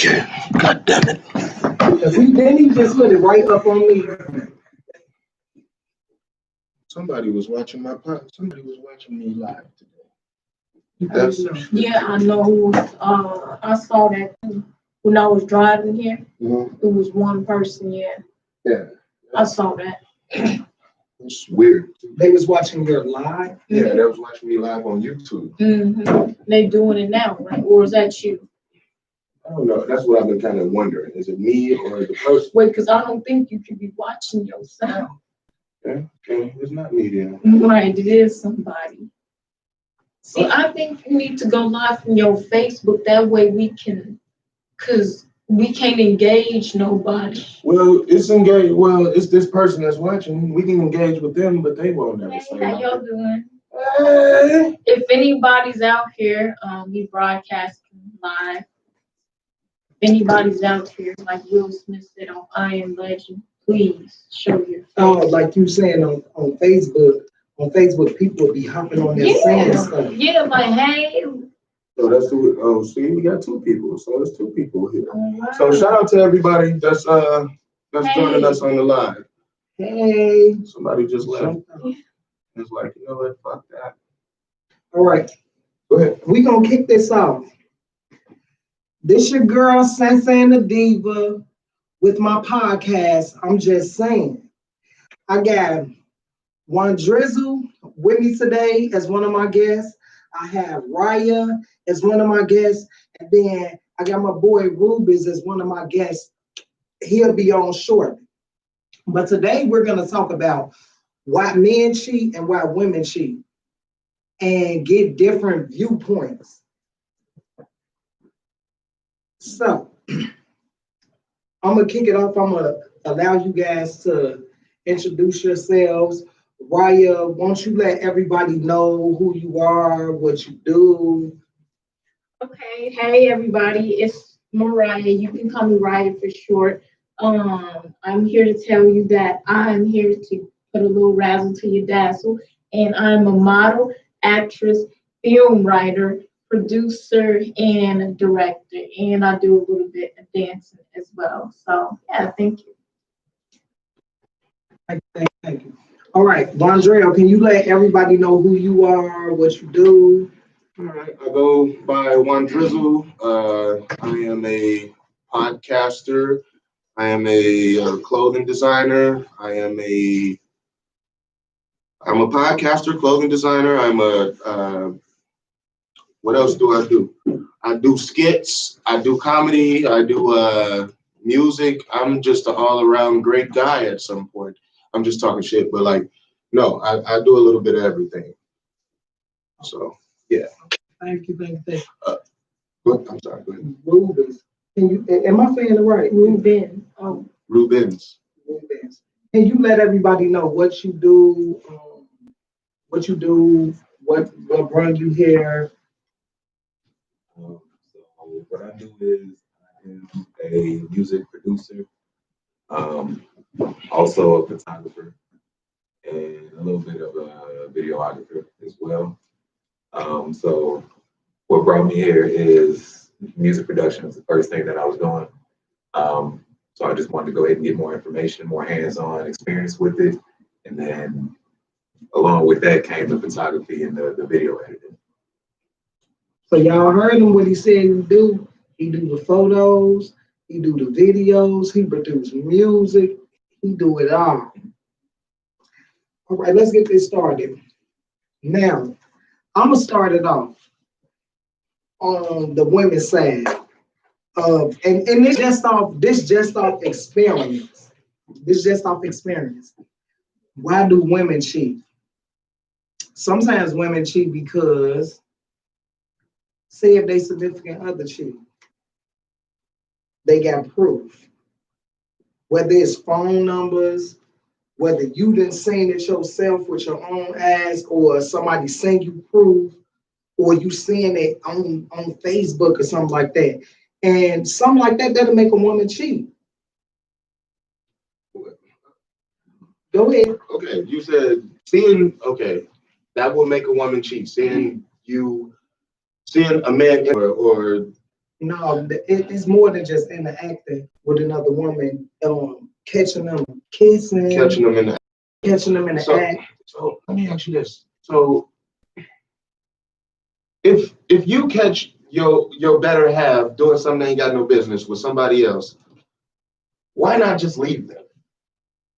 Okay. God damn it. Then he just put it right up on me. Somebody was watching my pod. Somebody was watching me live today. Yeah, I know. I saw that too. When I was driving here. Mm-hmm. It was one person. Yeah. Yeah. I saw that. It's weird. They was watching your live. Yeah, they was watching me live on YouTube. Mm-hmm. They doing it now, right? Or is that you? I don't know. That's what I've been kind of wondering. Is it me or the person? Wait, because I don't think you could be watching yourself. Yeah, okay. It's not me then. Right, it is somebody. See, I think you need to go live from your Facebook. That way we can, because we can't engage nobody. Well, it's engaged. Well, it's this person that's watching. We can engage with them, but they won't never say Hey, how y'all nothing. doing? Hey. If anybody's out here, we broadcasting live. If anybody's out here, like Will Smith said on I Am Legend, please show your face. Oh, like you saying on Facebook. On Facebook, people will be hopping on there saying stuff. Yeah, like, hey. So that's two. Oh, see, we got two people. So there's two people here. Right. So shout out to everybody that's joining us on the live. Hey. Somebody just left. It's like, you know what? Fuck that. All right. Go ahead. We gonna kick this off. This your girl, Sensei and the Diva, with my podcast. I'm just saying. I got one Drizzle with me today as one of my guests. I have Myrrhyah as one of my guests. And then I got my boy Rubens as one of my guests. He'll be on shortly. But today we're going to talk about why men cheat and why women cheat and get different viewpoints. So I'm going to kick it off. I'm going to allow you guys to introduce yourselves. Myrrhyah, won't you let everybody know who you are, what you do? Okay, hey everybody, it's Myrrhyah. You can call me Myrrhyah for short. I'm here to tell you that I'm here to put a little razzle to your dazzle, and I'm a model, actress, film writer, producer, and director, and I do a little bit of dancing as well. So yeah, thank you. Thank you. All right, Vondrell, can you let everybody know who you are, what you do? All right. I go by One Drizzle. I am a podcaster. I am a clothing designer. I'm a podcaster, clothing designer. I'm a what else do I do? I do skits. I do comedy. I do music. I'm just an all-around great guy at some point. I'm just talking shit, but like, no, I do a little bit of everything. So, yeah. Thank you. I'm sorry, go ahead. Rubens. Can you, am I saying it right? Rubens. Oh. Rubens. Can you let everybody know what you do, what brought you here? So what I do is I am a music producer, also a photographer, and a little bit of a videographer as well. So what brought me here is music production is the first thing that I was doing. So I just wanted to go ahead and get more information, more hands-on experience with it. And then along with that came the photography and the video editing. So y'all heard him what he said he do. He do the photos, he do the videos, he produce music, he do it all. All right, let's get this started. Now, I'm gonna start it off on the women's side. And this just off experience. This just off experience. Why do women cheat? Sometimes women cheat because, say if they significant other cheat, they got proof. Whether it's phone numbers, whether you didn't seen it yourself with your own eyes, or somebody sent you proof, or you seeing it on Facebook or something like that. And something like that, that'll make a woman cheat. Go ahead. Okay, you said seeing, okay, that will make a woman cheat. Seeing a man or No, it's more than just interacting with another woman, catching them kissing, Catching them in the so, act. So let me ask you this. So if you catch your better half doing something they ain't got no business with somebody else, why not just leave them?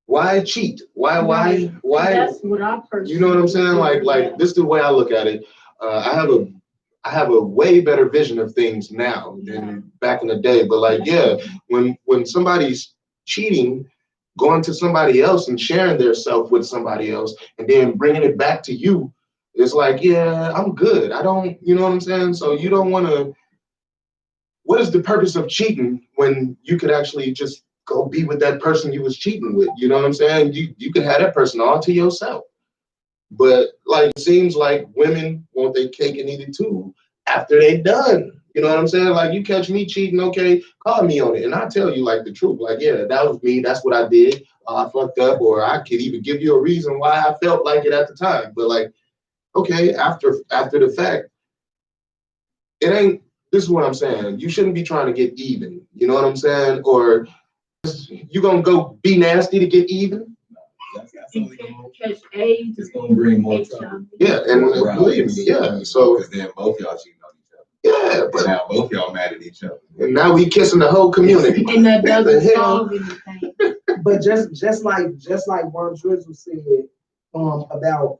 Why cheat? Why? That's what I personally. You know what I'm saying? Like this is the way I look at it. I have a way better vision of things now than back in the day. But like, yeah, when somebody's cheating, going to somebody else and sharing their self with somebody else, and then bringing it back to you, it's like, yeah, I'm good. I don't, you know what I'm saying? So you don't want to. What is the purpose of cheating when you could actually just go be with that person you was cheating with? You know what I'm saying? You could have that person all to yourself. But like, it seems like women want their cake and eat it too after they done. You know what I'm saying? Like, you catch me cheating, okay, call me on it, and I'll tell you like the truth. Like, yeah, that was me. That's what I did. I fucked up, or I could even give you a reason why I felt like it at the time. But like, okay, after the fact, it ain't. This is what I'm saying. You shouldn't be trying to get even. You know what I'm saying? Or you gonna go be nasty to get even? That's only it's gonna bring more trouble. Yeah, and believe me, yeah. So because then both y'all cheating on each other. Yeah, but now both y'all mad at each other. And now we kissing the whole community. And that doesn't solve anything. But just like Vern Drizzle said, about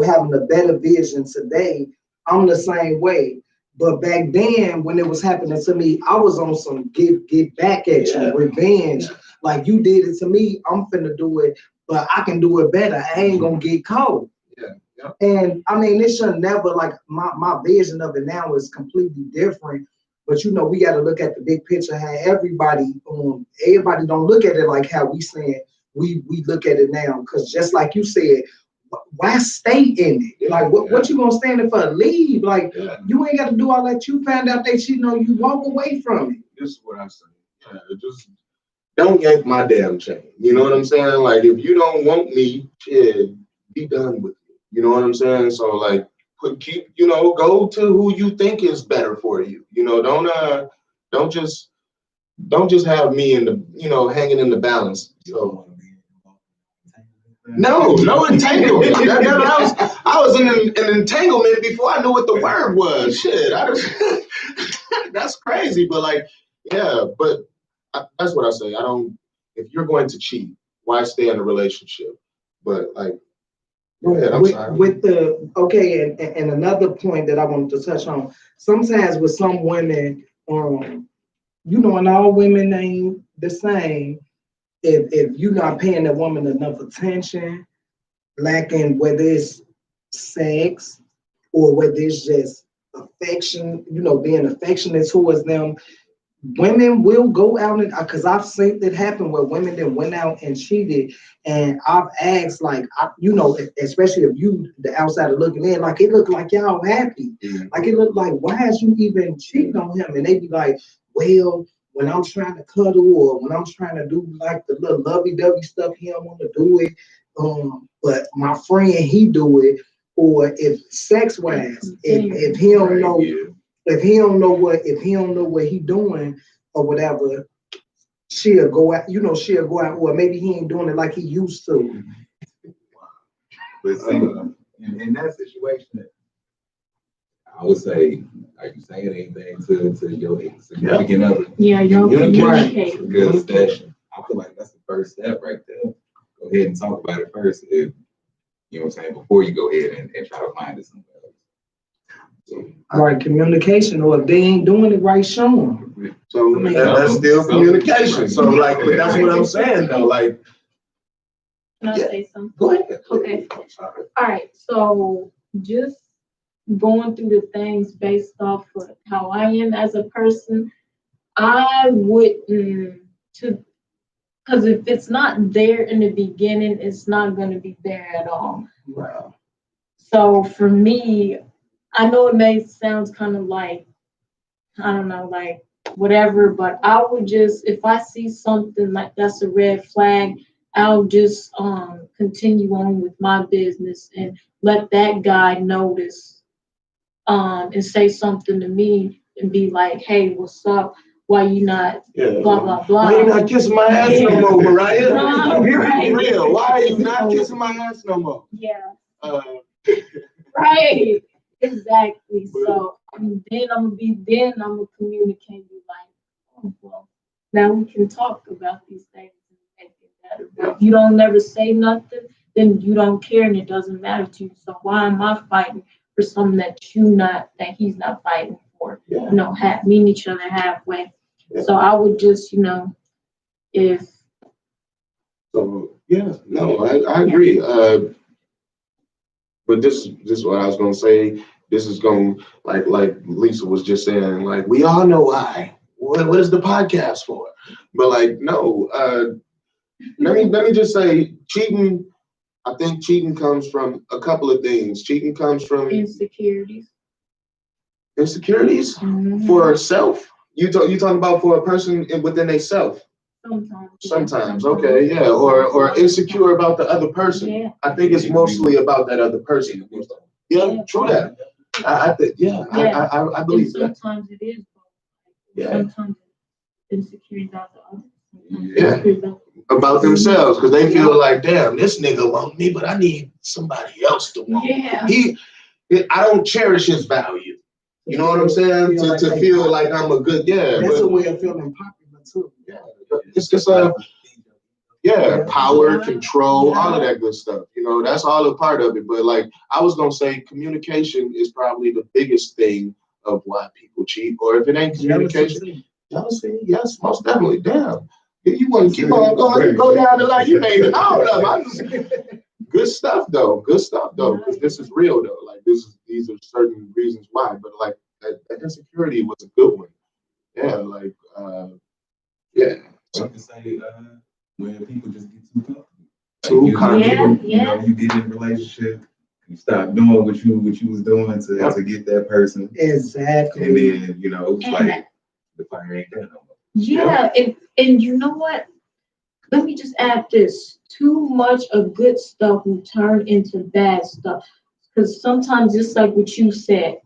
having a better vision today, I'm the same way. But back then, when it was happening to me, I was on some get back at you, revenge. Yeah. Like, you did it to me, I'm finna do it, but I can do it better. I ain't gonna get caught. Yeah. Yep. And I mean, it should never, like, my vision of it now is completely different. But we got to look at the big picture. How everybody don't look at it like how we saying we look at it now. Because just like you said, why stay in it? Like, what you gonna stand in for? Leave. Like, you ain't got to do all that. You find out they cheating on you, walk away from it. This is what I'm saying. Yeah, just don't yank my damn chain. You know what I'm saying? Like, if you don't want me, shit, be done with it. You know what I'm saying? So like, go to who you think is better for you. Don't just have me in the hanging in the balance. So no entanglement. I was in an entanglement before I knew what the word was. Shit, that's crazy. But like, yeah, but that's what I say. If you're going to cheat, why stay in a relationship? But like, go ahead. I'm sorry. And another point that I wanted to touch on. Sometimes with some women, and all women ain't the same. If you're not paying a woman enough attention, lacking whether it's sex or whether it's just affection, being affectionate towards them, women will go out and, because I've seen it happen where women then went out and cheated, and I've asked, like, especially if you the outsider looking in, like, it looked like y'all happy, like it looked like, why is you even cheating on him? And they be like, well, when I'm trying to cuddle or when I'm trying to do like the little lovey-dovey stuff, he don't want to do it. But my friend, he do it. Or if sex wise, if he don't know, if he don't know what he doing or whatever, she'll go out. She'll go out. Or maybe he ain't doing it like he used to. But see, in that situation, I would say, are you saying anything to your significant other? Yeah, you're communicating. Because I feel like that's the first step right there. Go ahead and talk about it first. If you know what I'm saying, before you go ahead and try to find it somewhere else. So, right, communication, or if they ain't doing it right, show them. So that's still communication. So like, that's what I'm saying though. Like, can I say something? Go ahead. Okay. All right. So just going through the things based off of how I am as a person, I wouldn't because if it's not there in the beginning, it's not going to be there at all. Wow. So for me, I know it may sound kind of like, I don't know, like whatever, but I would just, if I see something like that's a red flag, I'll just continue on with my business and let that guy notice and say something to me and be like, hey, what's up? Why you not Yeah. blah, blah, blah. Why you not kissing my ass no more, Myrrhyah? Right. For real. Why are you not kissing my ass no more? Yeah. Uh, Right. Exactly. So then I'm gonna communicate you like, oh, well, now we can talk about these things and make it better. But if you don't never say nothing, then you don't care and it doesn't matter to you. So why am I fighting for something that he's not fighting for? yeah. Meeting each other halfway. Yeah. So I would just, if So yeah, no, I agree. But this is what I was gonna say. This is going like Lisa was just saying. Like we all know why. What is the podcast for? But like no. Let me just say cheating. I think cheating comes from a couple of things. Cheating comes from insecurities. Insecurities for self. You talking about for a person within a self. Sometimes, okay, yeah, or insecure about the other person. Yeah. I think it's mostly about that other person. Yeah, true that. I believe that. Sometimes it is. Yeah. Sometimes it's insecure about the other. Yeah. About themselves, because they feel like, damn, this nigga want me, but I need somebody else to want. Yeah. I don't cherish his value. You know what I'm saying? To feel like I'm a good, That's a way of feeling popular too. Yeah. It's just power, control, all of that good stuff. That's all a part of it. But like I was gonna say, communication is probably the biggest thing of why people cheat. Or if it ain't communication, jealousy, yes, most definitely. Damn. If you want to keep on going, you go down the line, you ain't all of them. Good stuff though. Because this is real though. Like these are certain reasons why. But like that insecurity was a good one. Yeah, like yeah. I can say when people just get too comfortable. You get in a relationship, you stop doing what you was doing to get that person. Exactly. And then it's like the fire ain't there no more. Yeah, and you know what? Let me just add this. Too much of good stuff will turn into bad stuff. Because sometimes, just like what you said,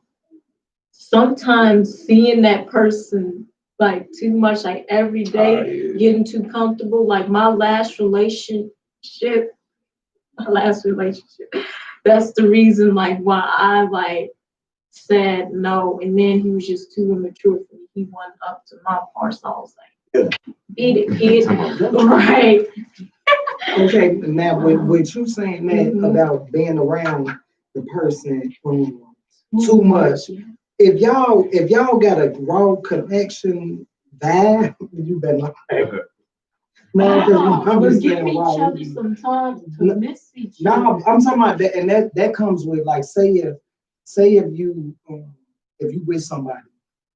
sometimes seeing that person like too much, like every day, getting too comfortable. Like my last relationship, that's the reason like why I like said no. And then he was just too immature for me. He went up to my part, so I was like, beat it, kid. Right. Okay, now with you saying that about being around the person too much, if y'all got a raw connection, that you better not. No, we're giving each other some time to miss each other. No, I'm talking about that, and that comes with like say if you with somebody,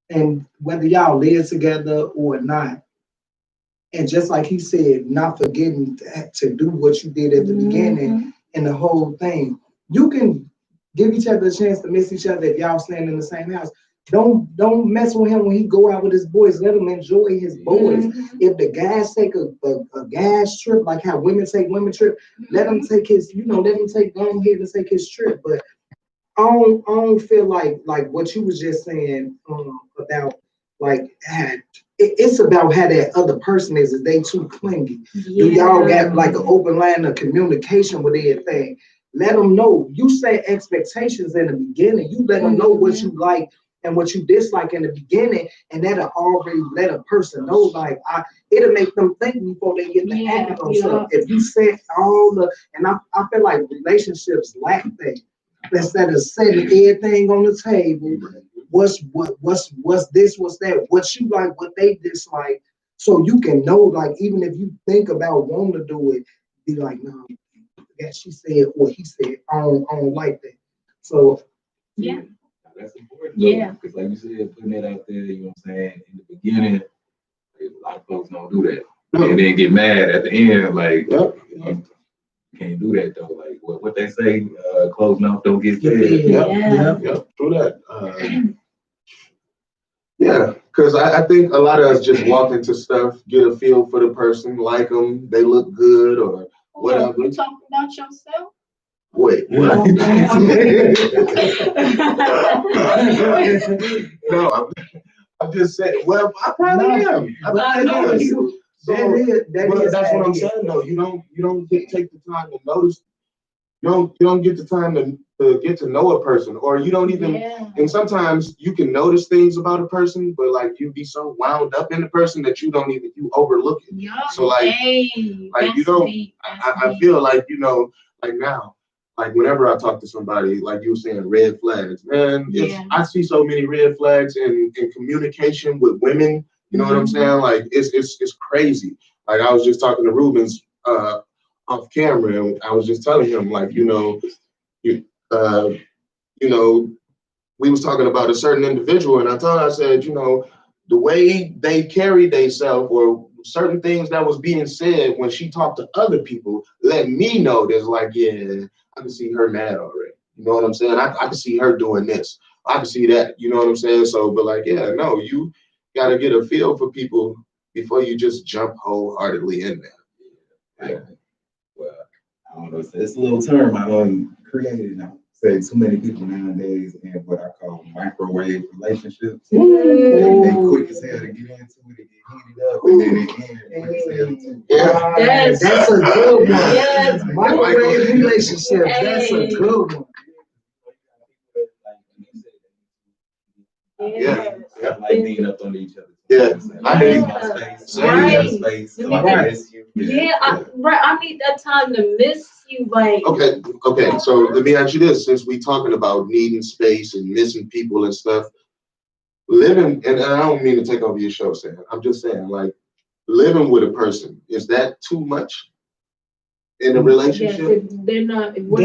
and whether y'all live together or not. And just like he said, not forgetting to do what you did at the beginning and the whole thing. You can give each other a chance to miss each other if y'all stand in the same house. Don't mess with him when he go out with his boys. Let him enjoy his boys. If the guys take a gas trip, like how women take women trip, let him take his, go ahead and take his trip. But I don't feel like what you was just saying about like it's about how that other person is. Is they too clingy? Do y'all got like an open line of communication with everything? Let them know. You set expectations in the beginning. You let them know what you like and what you dislike in the beginning, and that'll already let a person know. Like it'll make them think before they get to acting on stuff. If you set and I feel like relationships lack that. Instead of setting everything on the table, what's this, what's that, what you like, what they dislike, so you can know, like, even if you think about wanting to do it, be like, no, that she said or he said, I don't like that. So that's important. Yeah, because like you said, putting it out there, you know what I'm saying, in the beginning, a lot of folks don't do that, and then get mad at the end, like. Can't do that though. Like what they say, closed mouth don't get fed. Yep. True that. Because I think a lot of us just walk into stuff, get a feel for the person, like them, they look good or whatever. You talking about yourself? Wait, what? No, I'm just saying. Well, I probably am. I know you. But that's what I'm saying. Though you don't take the time to notice. You don't get the time to get to know a person, or you don't even. Yeah. And sometimes you can notice things about a person, but like you be so wound up in the person that you overlook it. Yeah. So like you don't. I feel like like now. Like whenever I talk to somebody, like you were saying, red flags, man. I see so many red flags in communication with women. You know what I'm saying? Like it's crazy. Like I was just talking to Rubens off camera, and I was just telling him, like, we was talking about a certain individual, and I said, the way they carried themselves or certain things that was being said when she talked to other people let me know there's like, yeah, I can see her mad already. You know what I'm saying? I can see her doing this. I can see that. You know what I'm saying? So, but like, yeah, no, you got to get a feel for people before you just jump wholeheartedly in there. Yeah. Well, I don't know. It's a little term I done created now. Say too many people nowadays in what I call microwave relationships. They quick as hell to get into it, get heated up, and then they end quick as hell too. Yeah, that's a good one. Yes, microwave relationship. That's a good one. Yeah. Like being up on each other. Yeah. I need my space. I need my space. So I miss you. I need that time to miss you. Like okay. So let me ask you this: since we talking about needing space and missing people and stuff, living, and I don't mean to take over your show, Sam. I'm just saying, like, living with a person, is that too much in a relationship? Yes, we're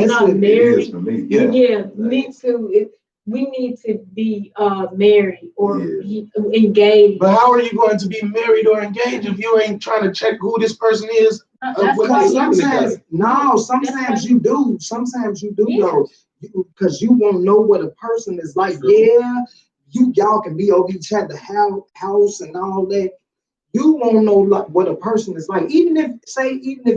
not married. For me. Yeah, me too. We need to be married or engaged. But how are you going to be married or engaged if you ain't trying to check who this person is? Sometimes you do. Sometimes you do though, because you won't know what a person is like. Yeah, y'all can be over each other's house and all that. You won't know what a person is like. Even if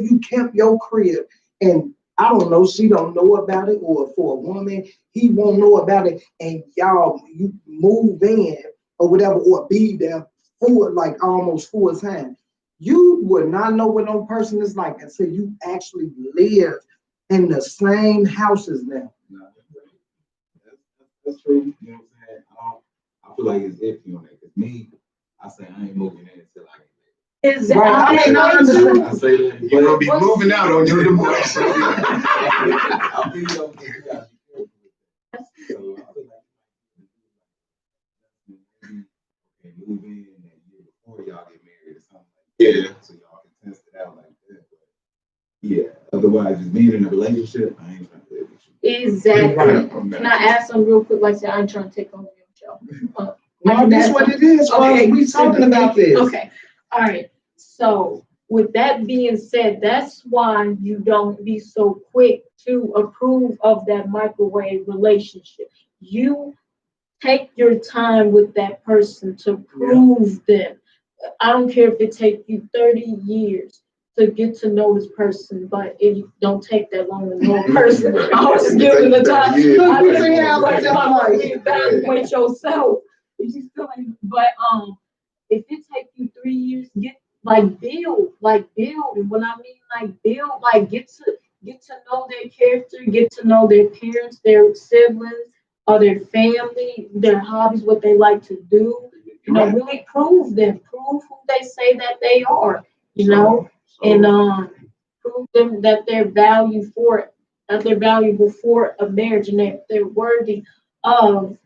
you kept your crib and I don't know, she don't know about it, or for a woman, he won't know about it, and you move in or whatever, or be there for like almost full time. You would not know what no person is like until you actually live in the same house as them. No, that's true. You know what I'm saying? I feel like it's iffy on that. Because me, I say I ain't moving in until I get married. Exactly. I say that. You're gonna be moving out on your divorce. I'll be on there. So I feel like move in that year before y'all get married or something like that. Yeah. So y'all can test it out like that. But yeah. Otherwise, just being in a relationship, I ain't trying to live with you. Exactly. Can I ask something real quick? Like I said, I ain't trying to take over your show. No, that's what it is. Okay, we talking about this. Okay. All right. So with that being said, that's why you don't be so quick to approve of that microwave relationship. You take your time with that person to prove them. I don't care if it takes you 30 years to get to know this person, but if you don't take that long to know a person, I was just giving the time. I just evaluate yourself. But if it takes you 3 years, build. And when I mean build, get to know their character, get to know their parents, their siblings, or their family, their hobbies, what they like to do. Really prove them, prove who they say that they are. And prove them that they're valuable for a marriage, and that they're worthy of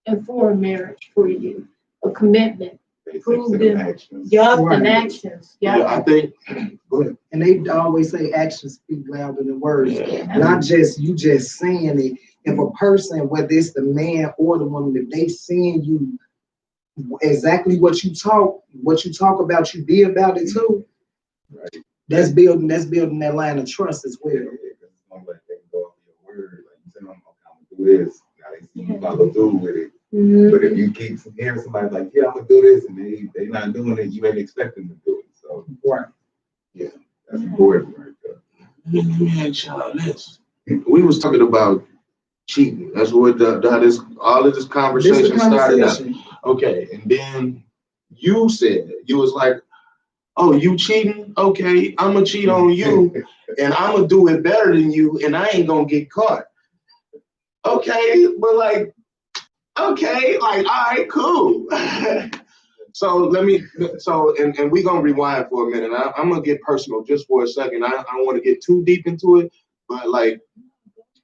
and for a marriage for you, a commitment. Prove them, and actions. Yeah, I think. Go ahead. And they always say actions speak louder than words. Not just you just saying it. If a person, whether it's the man or the woman, if they seeing you exactly what you talk about, you be about it too. Right. That's building that line of trust as well. Yeah, because it's gonna let them go off your word. Like you tell them, I'm gonna do this. Now they see you follow through with it. Mm-hmm. But if you keep hearing somebody like, yeah, I'm gonna do this, and they not doing it, you ain't expecting them to do it. So right. Yeah, that's important right there. Let me ask y'all this. we was talking about cheating. That's what how this all of this This conversation the started out. conversation. Okay, and then you said you was like, "Oh, you cheating? Okay, I'm gonna cheat on you, and I'm gonna do it better than you, and I ain't gonna get caught." Okay, but like, okay, like, all right, cool. So let me, and we gonna rewind for a minute. I'm gonna get personal just for a second. I don't want to get too deep into it, but like,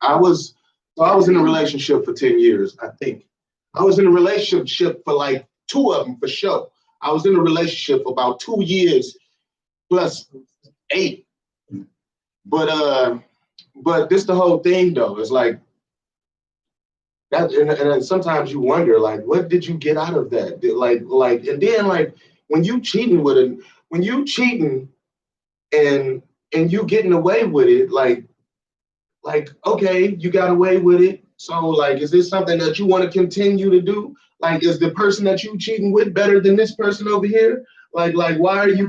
I was in a relationship for 10 years, I think. I was in a relationship for like 2 of them for sure. I was in a relationship for about 2 years plus 8. But this the whole thing though. It's like that, and sometimes you wonder, like, what did you get out of that? And then like when you cheating and you getting away with it, like, okay, you got away with it. So like, is this something that you want to continue to do? Like, is the person that you cheating with better than this person over here? Like, why are you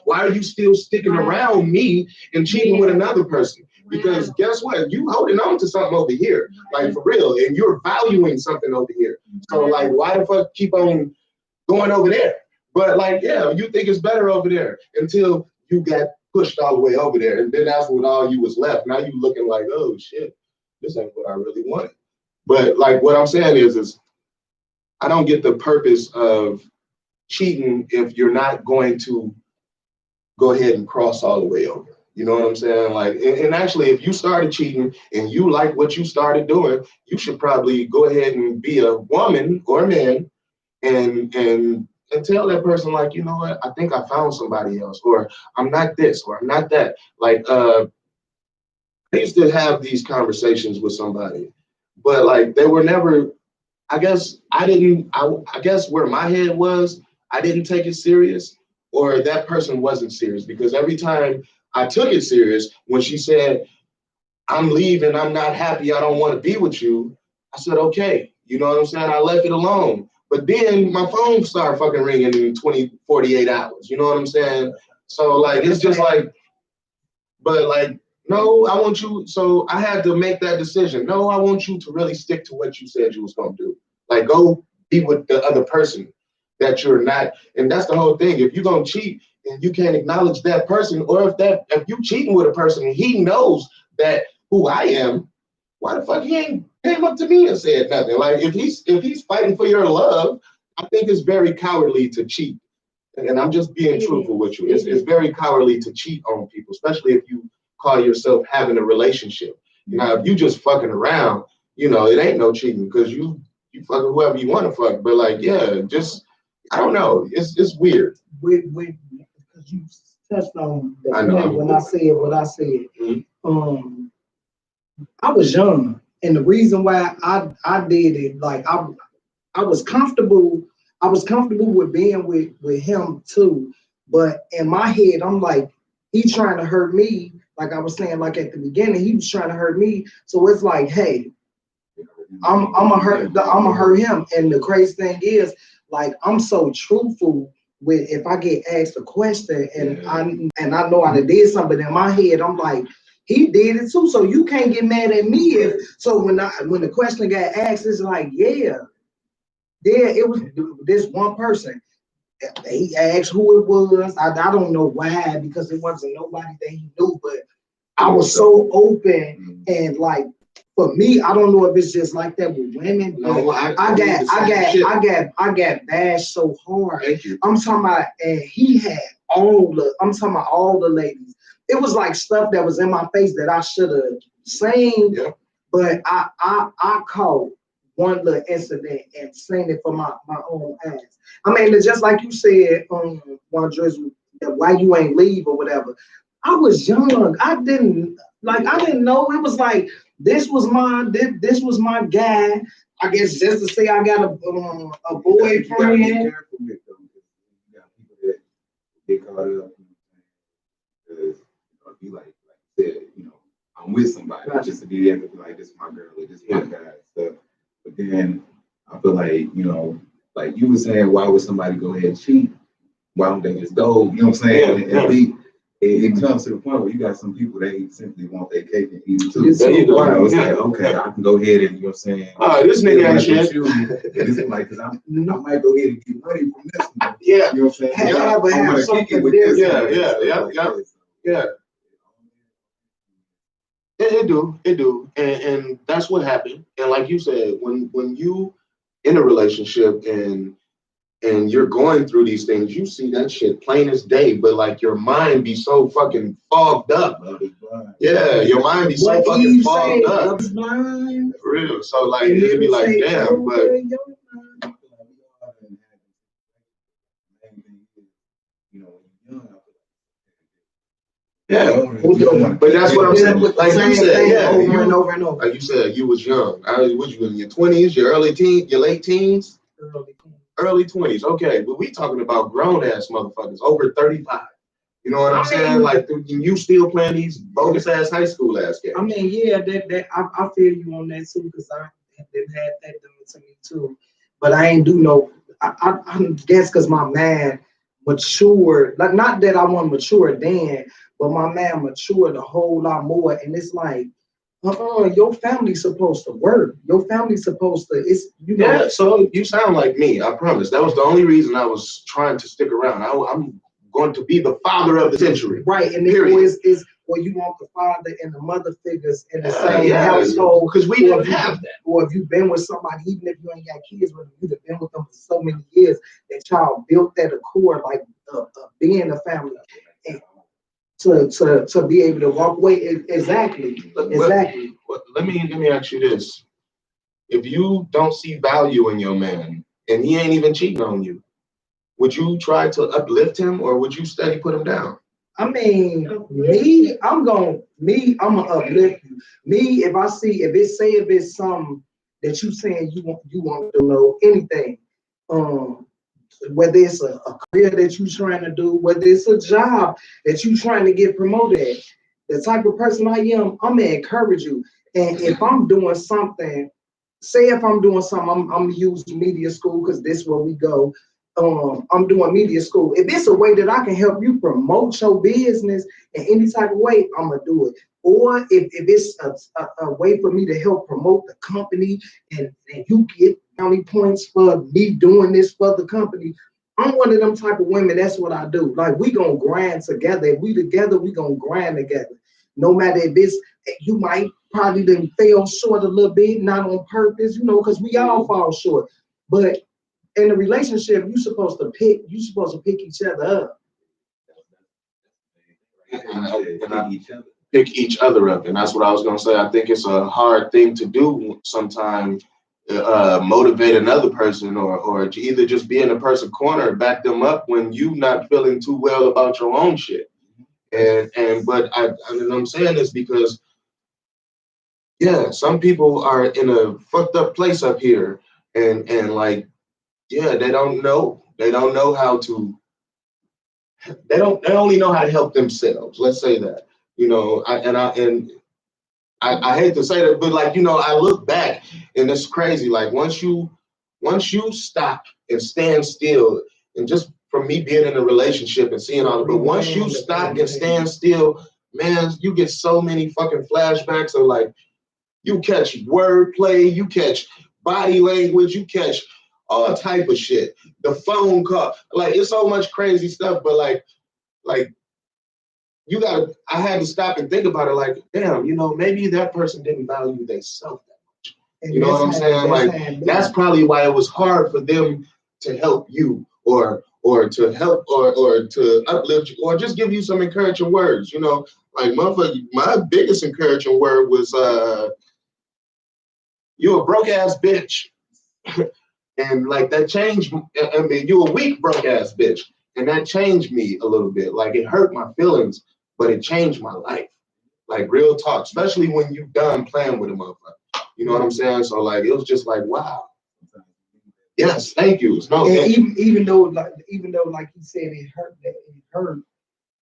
why are you still sticking around me and cheating with another person? Because guess what? You holding on to something over here, like for real, and you're valuing something over here. So like, why the fuck keep on going over there? But like, yeah, you think it's better over there until you got pushed all the way over there, and then that's when all you was left. Now you looking like, oh shit, this ain't what I really wanted. But like, what I'm saying is I don't get the purpose of cheating if you're not going to go ahead and cross all the way over. You know what I'm saying? Like, and actually, if you started cheating and you like what you started doing, you should probably go ahead and be a woman or a man and tell that person, like, you know what, I think I found somebody else, or I'm not this, or I'm not that. Like, I used to have these conversations with somebody, but like they were never, I guess I guess where my head was, I didn't take it serious, or that person wasn't serious, because every time I took it serious, when she said, I'm leaving, I'm not happy, I don't want to be with you, I said, okay, you know what I'm saying? I left it alone. But then my phone started fucking ringing in 48 hours. You know what I'm saying? So like, it's just like, but like, no, I want you. So I had to make that decision. No, I want you to really stick to what you said you was going to do. Like, go be with the other person that you're not. And that's the whole thing. If you're going to cheat and you can't acknowledge that person, or if you cheating with a person and he knows that who I am, why the fuck he ain't came up to me and said nothing? Like, if he's fighting for your love, I think it's very cowardly to cheat. And I'm just being truthful with you. It's very cowardly to cheat on people, especially if you call yourself having a relationship. Now, if you just fucking around, it ain't no cheating, because you fucking whoever you want to fuck. But like, yeah, just, I don't know. It's weird. Because you touched on the I know. point when I said what I said. Mhm. I was young, and the reason why I did it, like I was comfortable. I was comfortable with being with him too, but in my head, I'm like, he's trying to hurt me. Like I was saying, like at the beginning, he was trying to hurt me. So it's like, hey, I'm gonna hurt him. And the crazy thing is, like, I'm so truthful with, if I get asked a question and I know I did something in my head, I'm like, he did it too. So you can't get mad at me. So when the question got asked, it's like, yeah, it was this one person. He asked who it was. I don't know why, because it wasn't nobody that he knew, but I was so open. And like, for me, I don't know if it's just like that with women. No, I got bashed so hard. Thank you. I'm talking about, and he had all the ladies. It was like stuff that was in my face that I should have seen, but I caught one little incident and seen it for my own eyes. I mean, it's just like you said, why you ain't leave or whatever. I was young. I didn't know. It was like, this was my guy. I guess just to say I got a boyfriend. You gotta be careful with them. You got people that get caught up, because be like you said, I'm with somebody, just to be able to be like, this is my girl, or this is my guy, and stuff. But then I feel like, like you were saying, why would somebody go ahead and cheat? Why don't they just go? You know what I'm saying? And it comes to the point where you got some people, they simply want their cake and eat it too. There you go. You know, it's like, okay, I can go ahead and, you know what I'm saying? This nigga ain't shit. And it's like, cause I might go ahead and get money from this one. Yeah. You know what I'm saying? Have I'm gonna something kick it with this different. one. Yeah. It do. And that's what happened. And like you said, when you in a relationship and you're going through these things, you see that shit plain as day, but like your mind be so fucking fogged up. Yeah, your mind be so fucking fogged up. For real. So like it'd be like, damn, but yeah, but that's what I'm saying. Like you said, yeah, over and over and over. Like you said, you was young. Was you in your 20s, your early teens, your late teens? Early 20s. Okay, but we talking about grown ass motherfuckers over 35. You know what I'm saying? Like you still playing these bogus ass high school ass games. I mean, yeah, that I feel you on that too, because I had that done to me too. But I ain't do no. I guess because my man matured. Like, not that I wasn't mature then, but my man matured a whole lot more. And it's like, your family's supposed to work. Your family's supposed to. It's Yeah. So you sound like me. I promise. That was the only reason I was trying to stick around. I'm going to be the father of the century. Right, and is where you want the father and the mother figures in the same household, because we didn't have that. Or if you've been with somebody, even if you ain't got kids with them, you've been with them for so many years that y'all built that accord, like being a family, and to be able to walk away. Exactly. But let me ask you this: if you don't see value in your man and he ain't even cheating on you, would you try to uplift him or would you steady put him down? I mean, I'm gonna uplift you. Me, if it's something that you saying you want to know anything, whether it's a career that you trying to do, whether it's a job that you trying to get promoted at, the type of person I am, I'm gonna encourage you. And if I'm doing something, I'm gonna use media school because this is where we go. I'm doing media school. If it's a way that I can help you promote your business in any type of way, I'm gonna do it. Or if it's a way for me to help promote the company and you get county points for me doing this for the company, I'm one of them type of women. That's what I do. Like, we gonna grind together. If we together, we gonna grind together. No matter if it's, you might probably done fail short a little bit, not on purpose, because we all fall short. But in a relationship, you're supposed to pick each other up. Pick each other up. And that's what I was gonna say. I think it's a hard thing to do sometimes, motivate another person or either just be in a person's corner and back them up when you not feeling too well about your own shit. But what I'm saying is because, yeah, some people are in a fucked up place up here and like, yeah, they don't know how to, they only know how to help themselves. Let's say that, I hate to say that, but like, I look back and it's crazy. Like once you stop and stand still, and just from me being in a relationship and seeing all of it, but once you stop and stand still, man, you get so many fucking flashbacks of like, you catch wordplay, you catch body language, you catch all type of shit. The phone call, like it's so much crazy stuff, but like I had to stop and think about it. Like, damn, maybe that person didn't value themselves that much. You know what I'm saying? Like, that's probably why it was hard for them to help you or to help or to uplift you or just give you some encouraging words. Like motherfucker, my biggest encouraging word was you a broke ass bitch. And like that changed. I mean, you a weak broke ass bitch. And that changed me a little bit. Like it hurt my feelings, but it changed my life. Like real talk, especially when you done playing with a motherfucker. You know what I'm saying? So like it was just like, wow. Yes, thank you. Even though like you said, it hurt.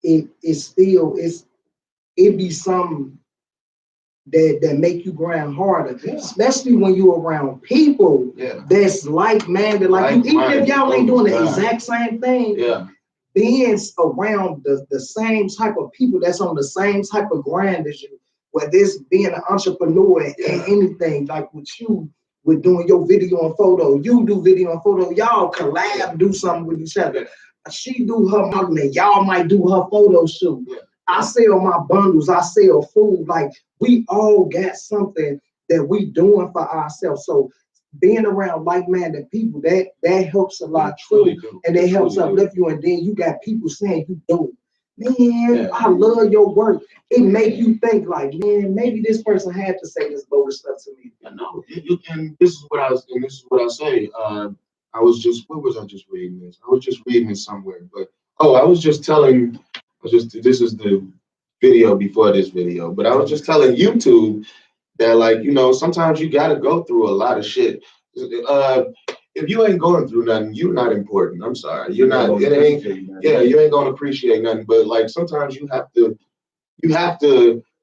It be something that make you grind harder, especially when you're around people that's like-minded, like you, even if y'all ain't doing the exact same thing, being around the same type of people that's on the same type of grind as you, whether it's being an entrepreneur and anything, like with you, with doing your video and photo, you do video and photo, y'all collab, do something with each other. She do her modeling, y'all might do her photo shoot. I sell my bundles, I sell food. Like, we all got something that we doing for ourselves. So being around like-minded people, that helps a lot too. And it helps uplift you. And then you got people saying you do. Man, I love your work. It make you think like, man, maybe this person had to say this bogus stuff to me. I know. And this is what I say. I was just, what was I just reading this? I was just reading it somewhere, but I was just telling, this is the video before this video, but I was just telling YouTube that, like, you know, sometimes you got to go through a lot of shit. If you ain't going through nothing, you're not important. I'm sorry. You're not, it ain't, you ain't going to appreciate nothing. But like, sometimes you have to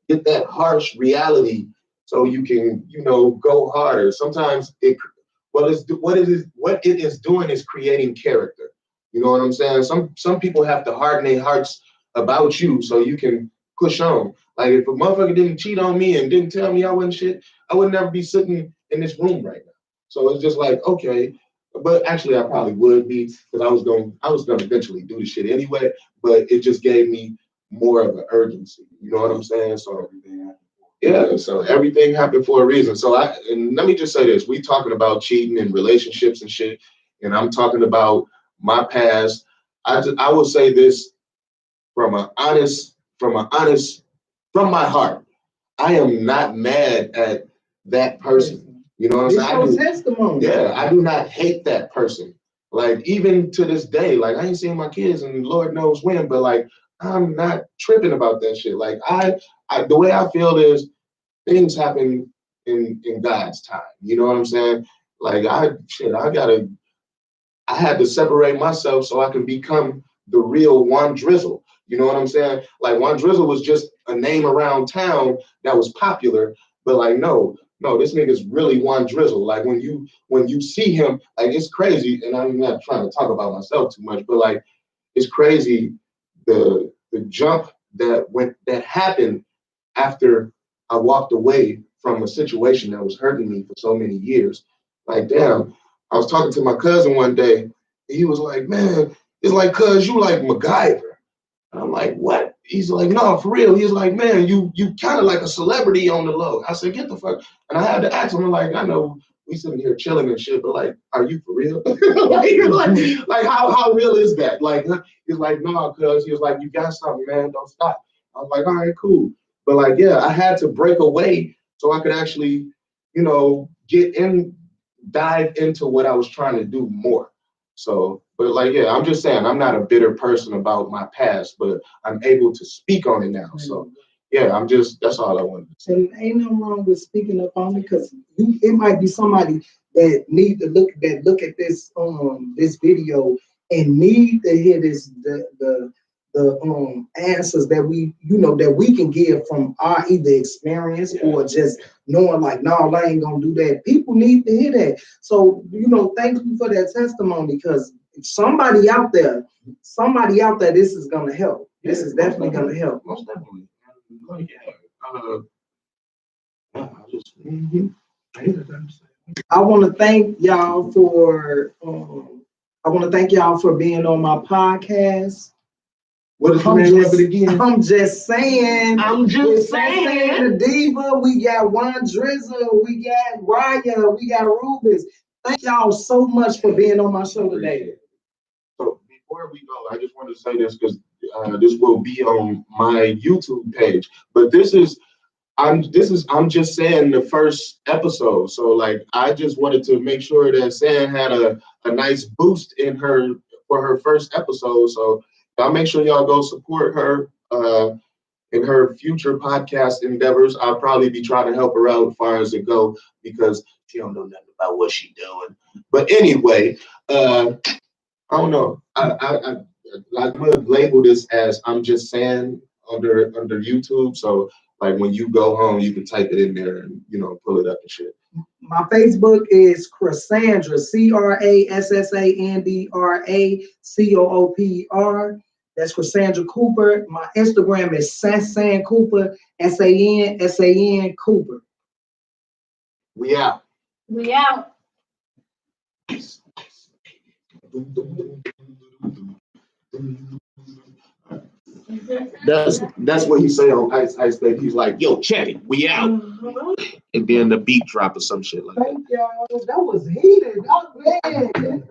get that harsh reality so you can, you know, go harder. Sometimes what it is doing is creating character. You know what I'm saying? Some people have to harden their hearts about you so you can push on. Like, if a motherfucker didn't cheat on me and didn't tell me I wasn't shit, I would never be sitting in this room right now. So it's just like, okay, but actually I probably would be, because I was gonna eventually do the shit anyway, but it just gave me more of an urgency. You know what I'm saying? So so everything happened for a reason. So and let me just say this: we talking about cheating and relationships and shit, and I'm talking about my past. I will say this from my heart. I am not mad at that person. You know what I'm saying? Testimony. I do not hate that person. Like, even to this day, like, I ain't seen my kids and Lord knows when, but like, I'm not tripping about that shit. Like, the way I feel is things happen in God's time. You know what I'm saying? Like, I had to separate myself so I can become the real One Drizzle. You know what I'm saying? Like, One Drizzle was just a name around town that was popular, but like, no, this nigga's really One Drizzle. Like, when you see him, like, it's crazy, and I'm not trying to talk about myself too much, but like, it's crazy the jump that happened after I walked away from a situation that was hurting me for so many years. Like, damn, I was talking to my cousin one day, and he was like, man, it's like, cuz you like MacGyver. And I'm like, what? He's like, no, for real. He's like, man, you kind of like a celebrity on the low. I said, get the fuck. And I had to ask him, like, I know we sitting here chilling and shit, but like, are you for real? like how real is that? Like, he's like, no, cuz. He was like, you got something, man. Don't stop. I was like, all right, cool. But like, I had to break away so I could actually, you know, dive into what I was trying to do more. So, but like, I'm just saying, I'm not a bitter person about my past, but I'm able to speak on it now. So, that's all I wanted to say. And ain't no wrong with speaking up on it, because it might be somebody that need to look at this this video and need to hear the answers that we can give from our either experience or just knowing, like, no, I ain't gonna do that. People need to hear that. So, thank you for that testimony, because somebody out there, this is gonna help. This is definitely gonna help. Most definitely. I want to thank y'all for being on my podcast. What is the name of it again? I'm just saying. The Diva. We got One Drizzle. We got Myrrhyah. We got Rubens. Thank y'all so much for being on my show today. So before we go, I just want to say this, because this will be on my YouTube page. But I'm just saying the first episode. So like, I just wanted to make sure that San had a nice boost for her first episode. So I'll make sure y'all go support her in her future podcast endeavors. I'll probably be trying to help her out as far as it go, because she don't know nothing about what she doing. But anyway, I don't know. I'm gonna label this as I'm just saying under YouTube. So like when you go home, you can type it in there and pull it up and shit. My Facebook is Crassandra, Crassandra That's Crassandra Cooper. My Instagram is Sansan Cooper, SAN Cooper. We out. We out. That's what he say on Ice Baby. He's like, yo, check it, we out. And then the beat drop or some shit like that. Thank y'all. That was heated. Oh, man.